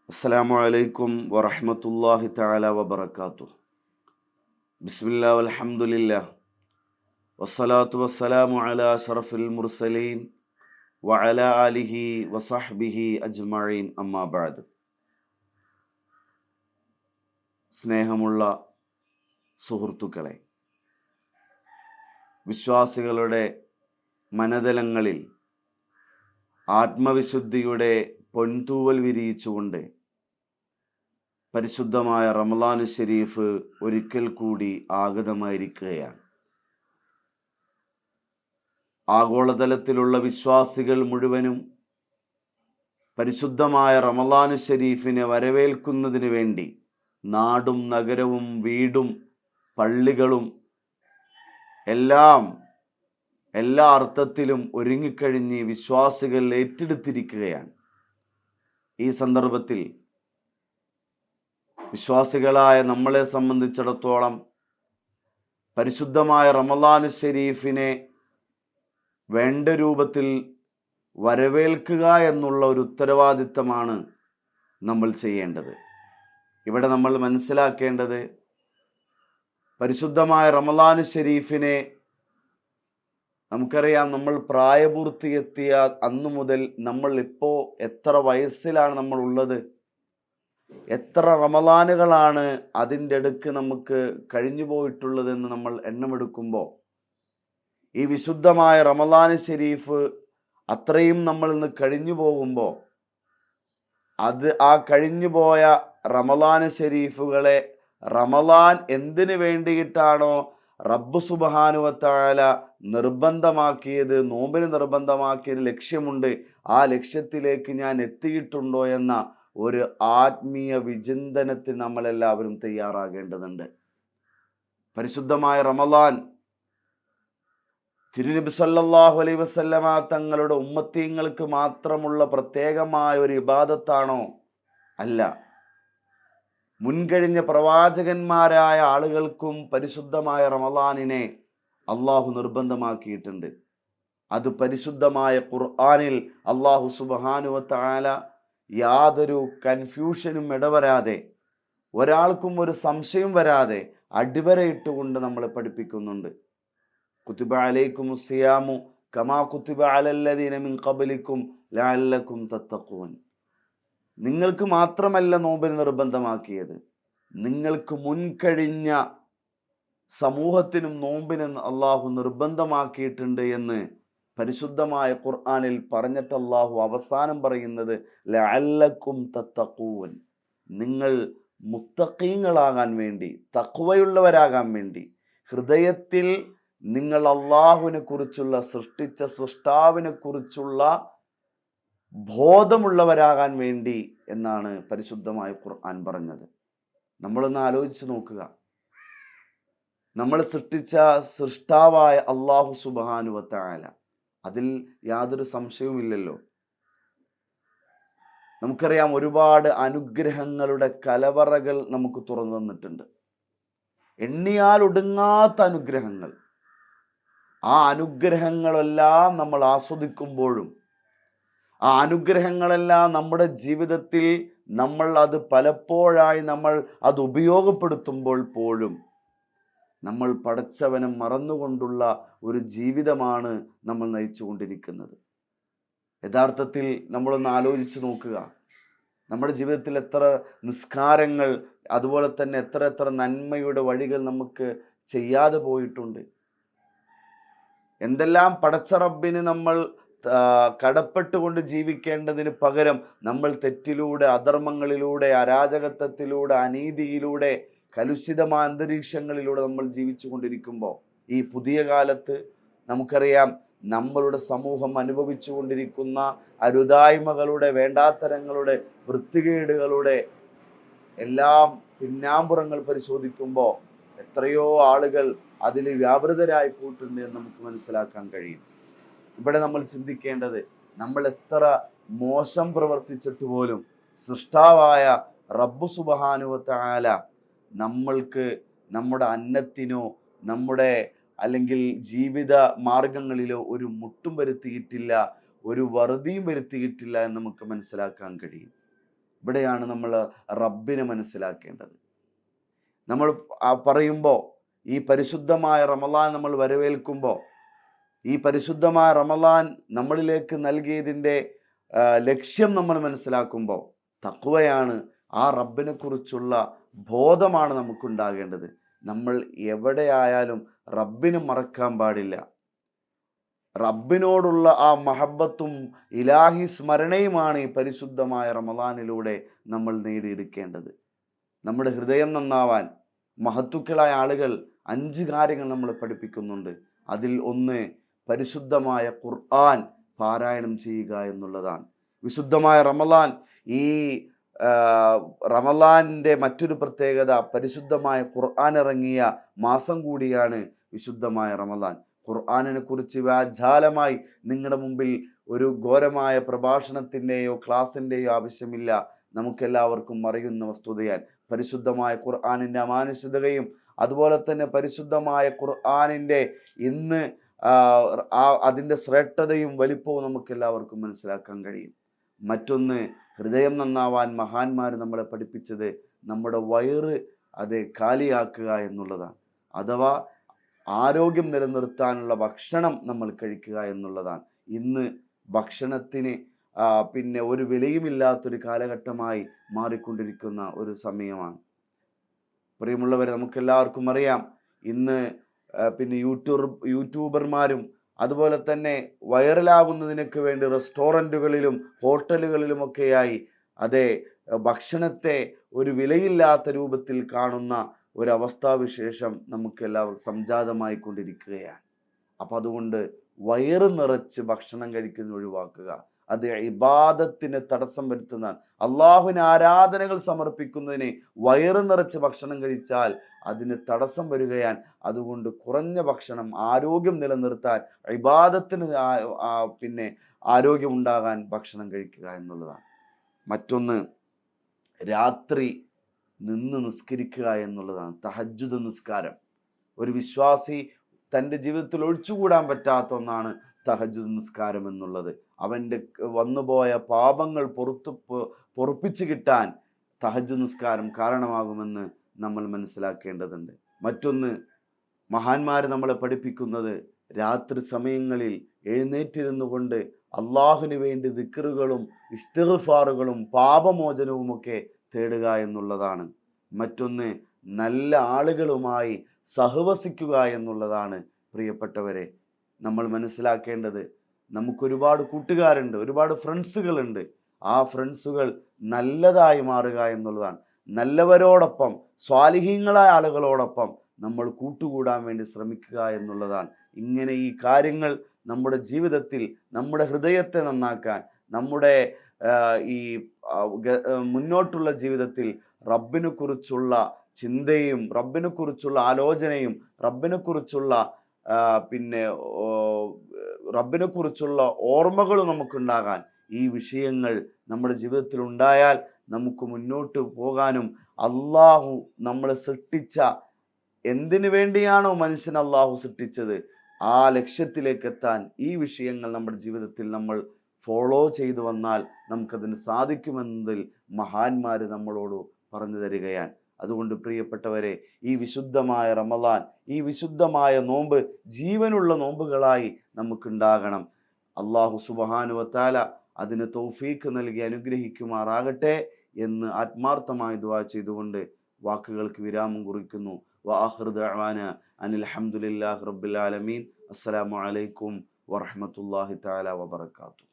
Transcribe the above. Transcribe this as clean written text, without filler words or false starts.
അസ്സലാമു അലൈക്കും വറഹ്മത്തുള്ളാഹി തആല വബറകാതുഹു. ബിസ്മില്ലാ വൽഹംദുലില്ലാ വസ്സലാത്തു വസ്സലാമു അലാ അഷ്റഫിൽ മുർസലീൻ വഅലാ ആലിഹി വസഹ്ബിഹി അജ്മഈൻ അമ്മാ ബഅദ്. സ്നേഹമുള്ള സുഹൃത്തുക്കളെ, വിശ്വാസികളുടെ മനതലങ്ങളിൽ ആത്മവിശുദ്ധിയുടെ പൊൻതൂവൽ വിരിയിച്ചുകൊണ്ട് പരിശുദ്ധമായ റമളാൻ ശരീഫ് ഒരിക്കൽ കൂടി ആഗതമായിരിക്കുകയാണ്. ആഗോളതലത്തിലുള്ള വിശ്വാസികൾ മുഴുവനും പരിശുദ്ധമായ റമളാൻ ശരീഫിനെ വരവേൽക്കുന്നതിന് വേണ്ടി നാടും നഗരവും വീടും പള്ളികളും എല്ലാ അർത്ഥത്തിലും ഒരുങ്ങിക്കഴിഞ്ഞ് വിശ്വാസികൾ ഏറ്റെടുത്തിരിക്കുകയാണ്. ഈ സന്ദർഭത്തിൽ വിശ്വാസികളായ നമ്മളെ സംബന്ധിച്ചിടത്തോളം പരിശുദ്ധമായ റമളാൻ ശരീഫിനെ വേണ്ട രൂപത്തിൽ വരവേൽക്കുക എന്നുള്ള ഒരു ഉത്തരവാദിത്തമാണ് നമ്മൾ ചെയ്യേണ്ടത്. ഇവിടെ നമ്മൾ മനസ്സിലാക്കേണ്ടത്, പരിശുദ്ധമായ റമളാൻ ശരീഫിനെ നമുക്കറിയാം, നമ്മൾ പ്രായപൂർത്തിയെത്തിയ അന്നു മുതൽ നമ്മൾ ഇപ്പോൾ എത്ര വയസ്സിലാണ് നമ്മൾ ഉള്ളത്, എത്ര റമളാനുകളാണ് അതിൻ്റെ അടുക്ക് നമുക്ക് കഴിഞ്ഞു പോയിട്ടുള്ളതെന്ന് നമ്മൾ എണ്ണമെടുക്കുമ്പോൾ ഈ വിശുദ്ധമായ റമളാൻ ശരീഫ് അത്രയും നമ്മൾ ഇന്ന് കഴിഞ്ഞു പോകുമ്പോൾ ആ കഴിഞ്ഞു പോയ റമളാൻ ശരീഫുകളെ റമളാൻ എന്തിനു വേണ്ടിയിട്ടാണോ റബ്ബ് സുബ്ഹാനഹു വ തആല നിർബന്ധമാക്കിയത്, നോമ്പിന് നിർബന്ധമാക്കിയത് ലക്ഷ്യമുണ്ട്, ആ ലക്ഷ്യത്തിലേക്ക് ഞാൻ എത്തിയിട്ടുണ്ടോ എന്ന ഒരു ആത്മീയ വിചിന്തനത്തിൽ നമ്മളെല്ലാവരും തയ്യാറാകേണ്ടതുണ്ട്. പരിശുദ്ധമായ റമളാൻ തിരുനബി സല്ലല്ലാഹു അലൈഹി വസല്ലമ തങ്ങളുടെ ഉമ്മത്തീങ്ങൾക്ക് മാത്രമുള്ള പ്രത്യേകമായ ഒരു ഇബാദത്താണോ? അല്ല. മുൻകഴിഞ്ഞ പ്രവാചകന്മാരായ ആളുകൾക്കും പരിശുദ്ധമായ റമളാനിനെ അള്ളാഹു നിർബന്ധമാക്കിയിട്ടുണ്ട്. അത് പരിശുദ്ധമായ ഖുർആനിൽ അള്ളാഹു സുബ്ഹാനഹു വ തആല യാതൊരു കൺഫ്യൂഷനും ഇടവരാതെ, ഒരാൾക്കും ഒരു സംശയം വരാതെ അടിവരയിട്ടുകൊണ്ട് നമ്മളെ പഠിപ്പിക്കുന്നുണ്ട്. കുത്തിബ അലൈക്കുമുസ് സിയാമു കമാ കുത്തിബ അലല്ലദീന മിൻ ഖബ്ലിക്കും ലഅല്ലക്കും തത്തഖൂൻ. നിങ്ങൾക്ക് മാത്രമല്ല നോമ്പിന് നിർബന്ധമാക്കിയത്, നിങ്ങൾക്ക് മുൻകഴിഞ്ഞ സമൂഹത്തിനും നോമ്പിന് അള്ളാഹു നിർബന്ധമാക്കിയിട്ടുണ്ട് എന്ന് പരിശുദ്ധമായ ഖുർആനിൽ പറഞ്ഞിട്ട് അള്ളാഹു അവസാനം പറയുന്നത് ലഅല്ലക്കും തത്തഖൂൻ, നിങ്ങൾ മുത്തഖീങ്ങളാകാൻ വേണ്ടി, തഖ്വയുള്ളവരാകാൻ വേണ്ടി, ഹൃദയത്തിൽ നിങ്ങൾ അള്ളാഹുവിനെ കുറിച്ചുള്ള, സൃഷ്ടിച്ച സൃഷ്ടാവിനെ കുറിച്ചുള്ള ബോധമുള്ളവരാകാൻ വേണ്ടി എന്നാണ് പരിശുദ്ധമായ ഖുർആൻ പറഞ്ഞത്. നമ്മളൊന്ന് ആലോചിച്ച് നോക്കുക, നമ്മൾ സൃഷ്ടിച്ച സൃഷ്ടാവായ അള്ളാഹു സുബ്ഹാനഹു വ തആല, അതിൽ യാതൊരു സംശയവുമില്ലല്ലോ. നമുക്കറിയാം, ഒരുപാട് അനുഗ്രഹങ്ങളുടെ കലവറകൾ നമുക്ക് തുറന്നു തന്നിട്ടുണ്ട്. എണ്ണിയാൽ ഒടുങ്ങാത്ത അനുഗ്രഹങ്ങൾ. ആ അനുഗ്രഹങ്ങളെല്ലാം നമ്മൾ ആസ്വദിക്കുമ്പോഴും, ആ അനുഗ്രഹങ്ങളെല്ലാം നമ്മുടെ ജീവിതത്തിൽ നമ്മൾ അത് പലപ്പോഴായി നമ്മൾ അത് ഉപയോഗപ്പെടുത്തുമ്പോൾ പോലും നമ്മൾ പടച്ചവനെ മറന്നുകൊണ്ടുള്ള ഒരു ജീവിതമാണ് നമ്മൾ നയിച്ചു കൊണ്ടിരിക്കുന്നത്. യഥാർത്ഥത്തിൽ നമ്മളൊന്ന് ആലോചിച്ച് നോക്കുക, നമ്മുടെ ജീവിതത്തിൽ എത്ര നിസ്കാരങ്ങൾ, അതുപോലെ തന്നെ എത്ര നന്മയുടെ വഴികൾ നമുക്ക് ചെയ്യാതെ പോയിട്ടുണ്ട്. എന്തെല്ലാം പടച്ച റബ്ബിന് നമ്മൾ കടപ്പെട്ടുകൊണ്ട് ജീവിക്കേണ്ടതിന് പകരം നമ്മൾ തെറ്റിലൂടെ, അധർമ്മങ്ങളിലൂടെ, അരാജകത്വത്തിലൂടെ, അനീതിയിലൂടെ, കലുഷിതമായ അന്തരീക്ഷങ്ങളിലൂടെ നമ്മൾ ജീവിച്ചു കൊണ്ടിരിക്കുമ്പോൾ, ഈ പുതിയ കാലത്ത് നമുക്കറിയാം, നമ്മളുടെ സമൂഹം അനുഭവിച്ചു കൊണ്ടിരിക്കുന്ന അരുതായ്മകളുടെ, വേണ്ടാത്തരങ്ങളുടെ, വൃത്തികേടുകളുടെ എല്ലാം പിന്നാമ്പുറങ്ങൾ പരിശോധിക്കുമ്പോൾ എത്രയോ ആളുകൾ അതിൽ വ്യാപൃതരായി പോയിട്ടുണ്ട് എന്ന് നമുക്ക് മനസ്സിലാക്കാൻ കഴിയും. ഇവിടെ നമ്മൾ ചിന്തിക്കേണ്ടത്, നമ്മൾ എത്ര മോശം പ്രവർത്തിച്ചിട്ട് പോലും സൃഷ്ടാവായ റബ്ബ് സുബ്ഹാനഹു വ തആല നമ്മൾക്ക് നമ്മുടെ അന്നത്തിനോ നമ്മുടെ അല്ലെങ്കിൽ ജീവിത മാർഗങ്ങളിലോ ഒരു മുട്ടും വരുത്തിയിട്ടില്ല, ഒരു വറുതിയും വരുത്തിയിട്ടില്ല എന്ന് നമുക്ക് മനസ്സിലാക്കാൻ കഴിയും. ഇവിടെയാണ് നമ്മൾ റബ്ബിനെ മനസ്സിലാക്കേണ്ടത്. നമ്മൾ പറയുമ്പോൾ ഈ പരിശുദ്ധമായ റമളാൻ നമ്മൾ വരവേൽക്കുമ്പോൾ, ഈ പരിശുദ്ധമായ റമളാൻ നമ്മളിലേക്ക് നൽകിയതിൻ്റെ ലക്ഷ്യം നമ്മൾ മനസ്സിലാക്കുമ്പോൾ, തഖ്വയാണ്, ആ റബ്ബിനെ കുറിച്ചുള്ള ബോധമാണ് നമുക്കുണ്ടാകേണ്ടത്. നമ്മൾ എവിടെയായാലും റബ്ബിനെ മറക്കാൻ പാടില്ല. റബ്ബിനോടുള്ള ആ മഹബത്തും ഇലാഹി സ്മരണയുമാണ് ഈ പരിശുദ്ധമായ റമളാനിലൂടെ നമ്മൾ നേടിയെടുക്കേണ്ടത്. നമ്മുടെ ഹൃദയം നന്നാവാൻ മഹത്തുക്കളായ ആളുകൾ 5 കാര്യങ്ങൾ നമ്മൾ പഠിപ്പിക്കുന്നുണ്ട്. അതിൽ ഒന്ന് പരിശുദ്ധമായ ഖുർആൻ പാരായണം ചെയ്യുക എന്നുള്ളതാണ്. വിശുദ്ധമായ റമളാൻ, ഈ റമളാനിൻ്റെ മറ്റൊരു പ്രത്യേകത, പരിശുദ്ധമായ ഖുർആൻ ഇറങ്ങിയ മാസം കൂടിയാണ് വിശുദ്ധമായ റമളാൻ. ഖുർആനിനെ കുറിച്ച് വ്യാജാലമായി നിങ്ങളുടെ മുമ്പിൽ ഒരു ഘോരമായ പ്രഭാഷണത്തിൻ്റെയോ ക്ലാസിൻ്റെയോ ആവശ്യമില്ല. നമുക്കെല്ലാവർക്കും അറിയുന്ന വസ്തുതയാൽ പരിശുദ്ധമായ ഖുർആനിൻ്റെ അമാനുഷികതയും അതുപോലെ തന്നെ പരിശുദ്ധമായ ഖുർആനിൻ്റെ ഇന്ന് അതിൻ്റെ ശ്രേഷ്ഠതയും വലിപ്പവും നമുക്കെല്ലാവർക്കും മനസ്സിലാക്കാൻ കഴിയും. മറ്റൊന്ന്, ഹൃദയം നന്നാവാൻ മഹാന്മാർ നമ്മളെ പഠിപ്പിച്ചത് നമ്മുടെ വയറ് അത് കാലിയാക്കുക എന്നുള്ളതാണ്. അഥവാ ആരോഗ്യം നിലനിർത്താനുള്ള ഭക്ഷണം നമ്മൾ കഴിക്കുക എന്നുള്ളതാണ്. ഇന്ന് ഭക്ഷണത്തിന് പിന്നെ ഒരു വിലയുമില്ലാത്തൊരു കാലഘട്ടമായി മാറിക്കൊണ്ടിരിക്കുന്ന ഒരു സമയമാണ്. പ്രിയമുള്ളവരെ, നമുക്കെല്ലാവർക്കും അറിയാം, ഇന്ന് പിന്നെ യൂട്യൂബർമാരും അതുപോലെ തന്നെ വൈറലാകുന്നതിനൊക്കെ വേണ്ടി റെസ്റ്റോറൻറ്റുകളിലും ഹോട്ടലുകളിലുമൊക്കെയായി അതേ ഭക്ഷണത്തെ ഒരു വിലയില്ലാത്ത രൂപത്തിൽ കാണുന്ന ഒരവസ്ഥാവിശേഷം നമുക്കെല്ലാവർക്കും സംജാതമായി കൊണ്ടിരിക്കുകയാണ്. അപ്പം അതുകൊണ്ട് വയറ് നിറച്ച് ഭക്ഷണം കഴിക്കുന്നത് ഒഴിവാക്കുക. അത് ഇബാദത്തിന് തടസ്സം വരുത്തുന്നതാണ്. അള്ളാഹുവിന് ആരാധനകൾ സമർപ്പിക്കുന്നതിന് വയറ് നിറച്ച് ഭക്ഷണം കഴിച്ചാൽ അതിന് തടസ്സം വരികയാണ്. അതുകൊണ്ട് കുറഞ്ഞ ഭക്ഷണം, ആരോഗ്യം നിലനിർത്താൻ, ഇബാദത്തിന് പിന്നെ ആരോഗ്യം ഉണ്ടാകാൻ ഭക്ഷണം കഴിക്കുക എന്നുള്ളതാണ്. മറ്റൊന്ന്, രാത്രി നിന്ന് നിസ്കരിക്കുക എന്നുള്ളതാണ്. തഹജ്ജുദ് നിസ്കാരം ഒരു വിശ്വാസി തൻ്റെ ജീവിതത്തിൽ ഒഴിച്ചുകൂടാൻ പറ്റാത്ത ഒന്നാണ് തഹജ്ജുദ് നിസ്കാരം എന്നുള്ളത്. അവൻ്റെ വന്നുപോയ പാപങ്ങൾ പൊറുപ്പിച്ച് കിട്ടാൻ തഹജ്ജുദ് നിസ്കാരം കാരണമാകുമെന്ന് നമ്മൾ മനസ്സിലാക്കേണ്ടതുണ്ട്. മറ്റൊന്ന്, മഹാന്മാർ നമ്മളെ പഠിപ്പിക്കുന്നത് രാത്രി സമയങ്ങളിൽ എഴുന്നേറ്റിരുന്നു കൊണ്ട് അള്ളാഹുവിന് വേണ്ടി ദിക്റുകളും ഇസ്തിഗ്ഫാറുകളും പാപമോചനവുമൊക്കെ തേടുക എന്നുള്ളതാണ്. മറ്റൊന്ന്, നല്ല ആളുകളുമായി സഹവസിക്കുക എന്നുള്ളതാണ്. പ്രിയപ്പെട്ടവരെ, നമ്മൾ മനസ്സിലാക്കേണ്ടത്, നമുക്കൊരുപാട് കൂട്ടുകാരുണ്ട്, ഒരുപാട് ഫ്രണ്ട്സുകളുണ്ട്. ആ ഫ്രണ്ട്സുകൾ നല്ലതായി മാറുക എന്നുള്ളതാണ്. നല്ലവരോടൊപ്പം, സ്വാലിഹീങ്ങളായ ആളുകളോടൊപ്പം നമ്മൾ കൂട്ടുകൂടാൻ വേണ്ടി ശ്രമിക്കുക എന്നുള്ളതാണ്. ഇങ്ങനെ ഈ കാര്യങ്ങൾ നമ്മുടെ ജീവിതത്തിൽ, നമ്മുടെ ഹൃദയത്തെ നന്നാക്കാൻ, നമ്മുടെ ഈ മുന്നോട്ടുള്ള ജീവിതത്തിൽ റബ്ബിനെ കുറിച്ചുള്ള ചിന്തയും റബ്ബിനെ കുറിച്ചുള്ള ആലോചനയും റബ്ബിനെക്കുറിച്ചുള്ള പിന്നെ റബ്ബിനെക്കുറിച്ചുള്ള ഓർമ്മകളും നമുക്കുണ്ടാകാൻ, ഈ വിഷയങ്ങൾ നമ്മുടെ ജീവിതത്തിൽ ഉണ്ടായാൽ നമുക്ക് മുന്നോട്ട് പോകാനും അള്ളാഹു നമ്മളെ സൃഷ്ടിച്ച എന്തിനു വേണ്ടിയാണോ മനുഷ്യൻ അള്ളാഹു സൃഷ്ടിച്ചത് ആ ലക്ഷ്യത്തിലേക്ക് എത്താൻ ഈ വിഷയങ്ങൾ നമ്മുടെ ജീവിതത്തിൽ നമ്മൾ ഫോളോ ചെയ്തു വന്നാൽ നമുക്കതിന് സാധിക്കുമെന്നതിൽ മഹാന്മാർ നമ്മളോട് പറഞ്ഞു തരികയാണ്. അതുകൊണ്ട് പ്രിയപ്പെട്ടവരെ, ഈ വിശുദ്ധമായ റമളാൻ, ഈ വിശുദ്ധമായ നോമ്പ് ജീവനുള്ള നോമ്പുകളായി നമുക്കുണ്ടാകണം. അള്ളാഹു സുബ്ഹാനഹു വ തആല അതിന് തൗഫീഖ് നൽകി അനുഗ്രഹിക്കുമാറാകട്ടെ എന്ന് ആത്മാർത്ഥമായി ദുആ ചെയ്തുകൊണ്ട് വാക്കുകൾക്ക് വിരാമം കുറിക്കുന്നു. വആഖിറു ദഅവാന അനിൽ ഹംദുലില്ലാഹി റബ്ബിൽ ആലമീൻ. അസ്സലാമു അലൈക്കും വറഹ്മത്തുള്ളാഹി തആല വബറകാതുഹു.